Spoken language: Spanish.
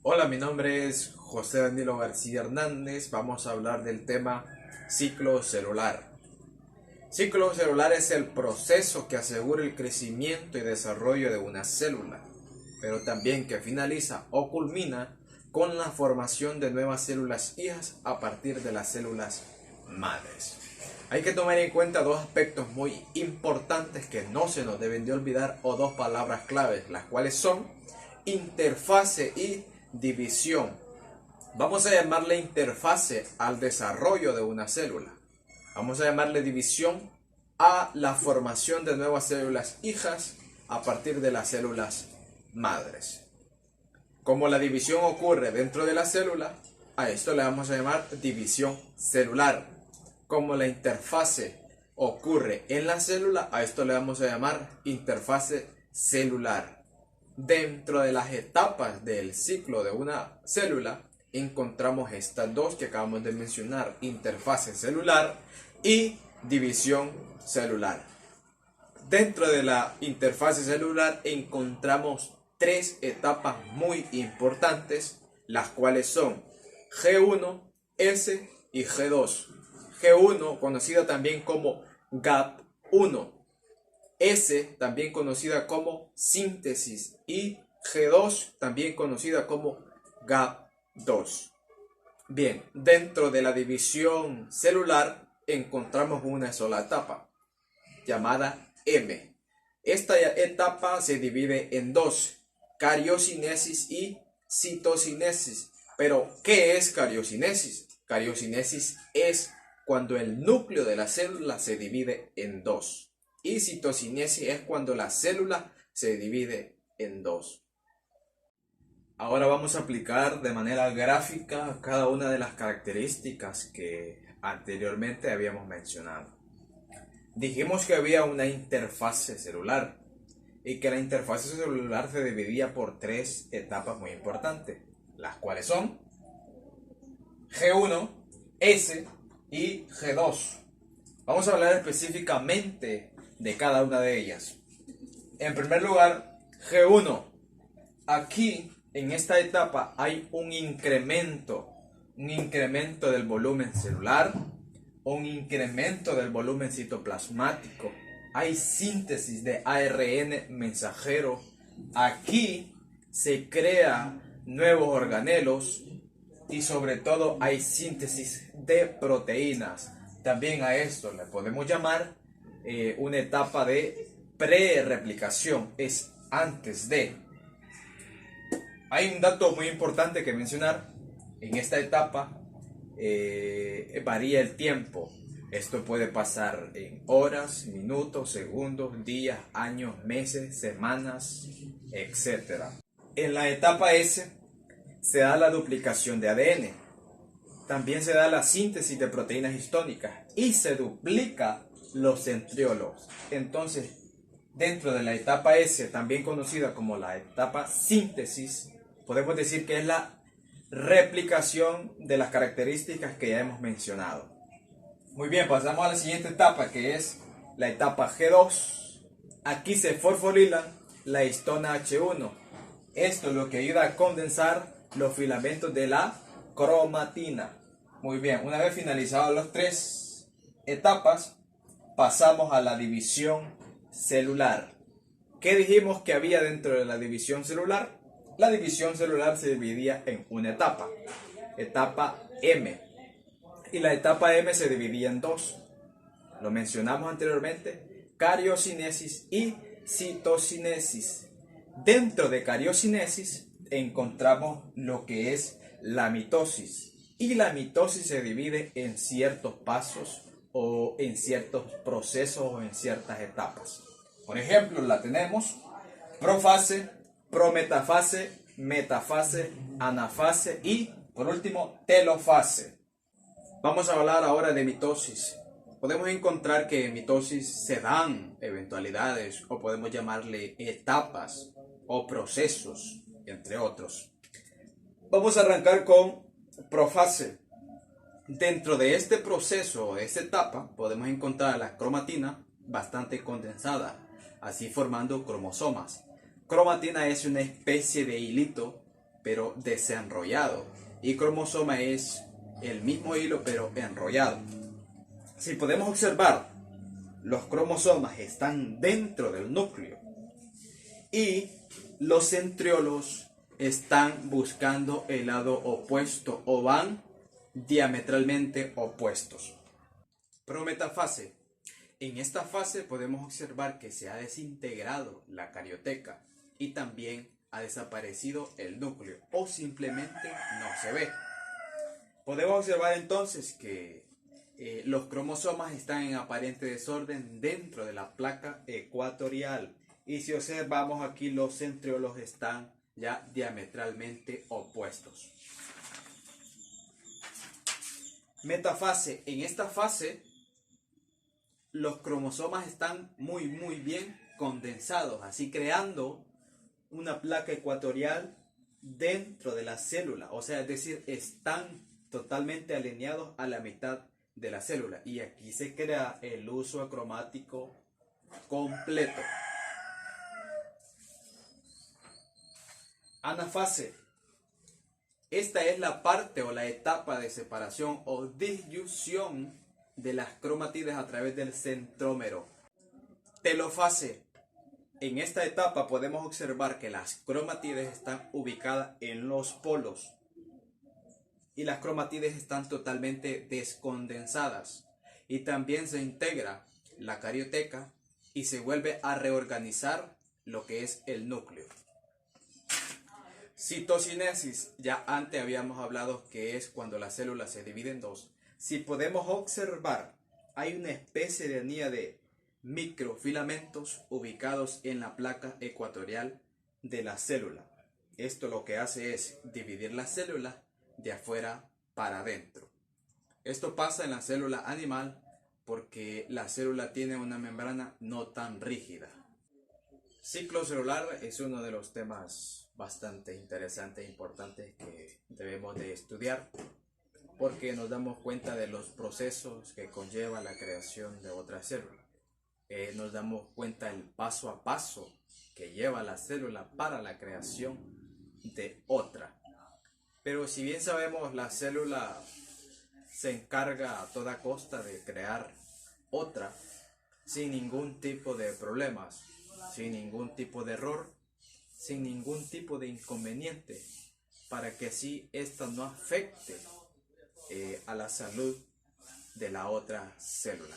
Hola, mi nombre es José Danilo García Hernández. Vamos a hablar del tema ciclo celular. Ciclo celular es el proceso que asegura el crecimiento y desarrollo de una célula, pero también que finaliza o culmina con la formación de nuevas células hijas a partir de las células madres. Hay que tomar en cuenta dos aspectos muy importantes que no se nos deben de olvidar, o dos palabras claves, las cuales son interfase y división. Vamos a llamarle interfase al desarrollo de una célula. Vamos a llamarle división a la formación de nuevas células hijas a partir de las células madres. Como la división ocurre dentro de la célula, a esto le vamos a llamar división celular. Como la interfase ocurre en la célula, a esto le vamos a llamar interfase celular. Dentro de las etapas del ciclo de una célula encontramos estas dos que acabamos de mencionar: interfase celular y división celular. Dentro de la interfase celular encontramos tres etapas muy importantes, las cuales son G1, S y G2. G1, conocida también como GAP1, S, también conocida como síntesis, y G2, también conocida como GAP2. Bien, dentro de la división celular encontramos una sola etapa, llamada M. Esta etapa se divide en dos: cariocinesis y citocinesis. Pero, ¿qué es cariocinesis? Cariocinesis es cuando el núcleo de la célula se divide en dos. Y citocinesis es cuando la célula se divide en dos. Ahora vamos a aplicar de manera gráfica cada una de las características que anteriormente habíamos mencionado. Dijimos que había una interfase celular y que la interfase celular se dividía por tres etapas muy importantes, las cuales son G1, S y G2. Vamos a hablar específicamente de cada una de ellas. En primer lugar, G1. Aquí, en esta etapa, hay un incremento del volumen celular, un incremento del volumen citoplasmático. Hay síntesis de ARN mensajero. Aquí se crean nuevos organelos y sobre todo hay síntesis de proteínas. También a esto le podemos llamar una etapa de pre-replicación, es antes de. Hay un dato muy importante que mencionar. En esta etapa varía el tiempo. Esto puede pasar en horas, minutos, segundos, días, años, meses, semanas, etc. En la etapa S se da la duplicación de ADN. También se da la síntesis de proteínas histónicas y se duplica los centriolos. Entonces, dentro de la etapa S, también conocida como la etapa síntesis, podemos decir que es la replicación de las características que ya hemos mencionado. Muy bien, pasamos a la siguiente etapa, que es la etapa G2. Aquí se fosforilan la histona H1. Esto es lo que ayuda a condensar los filamentos de la cromatina. Muy bien, una vez finalizadas las tres etapas, pasamos a la división celular. ¿Qué dijimos que había dentro de la división celular? La división celular se dividía en una etapa, etapa M. Y la etapa M se dividía en dos. Lo mencionamos anteriormente: cariocinesis y citocinesis. Dentro de cariocinesis encontramos lo que es la mitosis. Y la mitosis se divide en ciertos pasos o en ciertos procesos o en ciertas etapas. Por ejemplo, la tenemos profase, prometafase, metafase, anafase y, por último, telofase. Vamos a hablar ahora de mitosis. Podemos encontrar que en mitosis se dan eventualidades, o podemos llamarle etapas o procesos, entre otros. Vamos a arrancar con profase. Dentro de este proceso, de esta etapa, podemos encontrar la cromatina bastante condensada, así formando cromosomas. Cromatina es una especie de hilito pero desenrollado. Y cromosoma es el mismo hilo, pero enrollado. Si podemos observar, los cromosomas están dentro del núcleo y los centriolos están buscando el lado opuesto o van diametralmente opuestos. Prometafase. En esta fase podemos observar que se ha desintegrado la carioteca y también ha desaparecido el núcleo o simplemente no se ve. Podemos observar entonces que los cromosomas están en aparente desorden dentro de la placa ecuatorial. Y si observamos aquí, los centriolos están ya diametralmente opuestos. Metafase. En esta fase, los cromosomas están muy bien condensados, así creando una placa ecuatorial dentro de la célula. O sea, es decir, están totalmente alineados a la mitad de la célula. Y aquí se crea el uso acromático completo. Anafase. Esta es la parte o la etapa de separación o disyunción de las cromátides a través del centrómero. Telofase. En esta etapa podemos observar que las cromátides están ubicadas en los polos y las cromátides están totalmente descondensadas. Y también se integra la carioteca y se vuelve a reorganizar lo que es el núcleo. Citocinesis, ya antes habíamos hablado que es cuando la célula se divide en dos. Si podemos observar, hay una especie de anilla de microfilamentos ubicados en la placa ecuatorial de la célula. Esto lo que hace es dividir la célula de afuera para adentro. Esto pasa en la célula animal porque la célula tiene una membrana no tan rígida. Ciclo celular es uno de los temas bastante interesantes e importantes que debemos de estudiar porque nos damos cuenta de los procesos que conlleva la creación de otra célula. Nos damos cuenta del paso a paso que lleva la célula para la creación de otra. Pero si bien sabemos, la célula se encarga a toda costa de crear otra sin ningún tipo de problemas, sin ningún tipo de error, sin ningún tipo de inconveniente, para que así esto no afecte a la salud de la otra célula.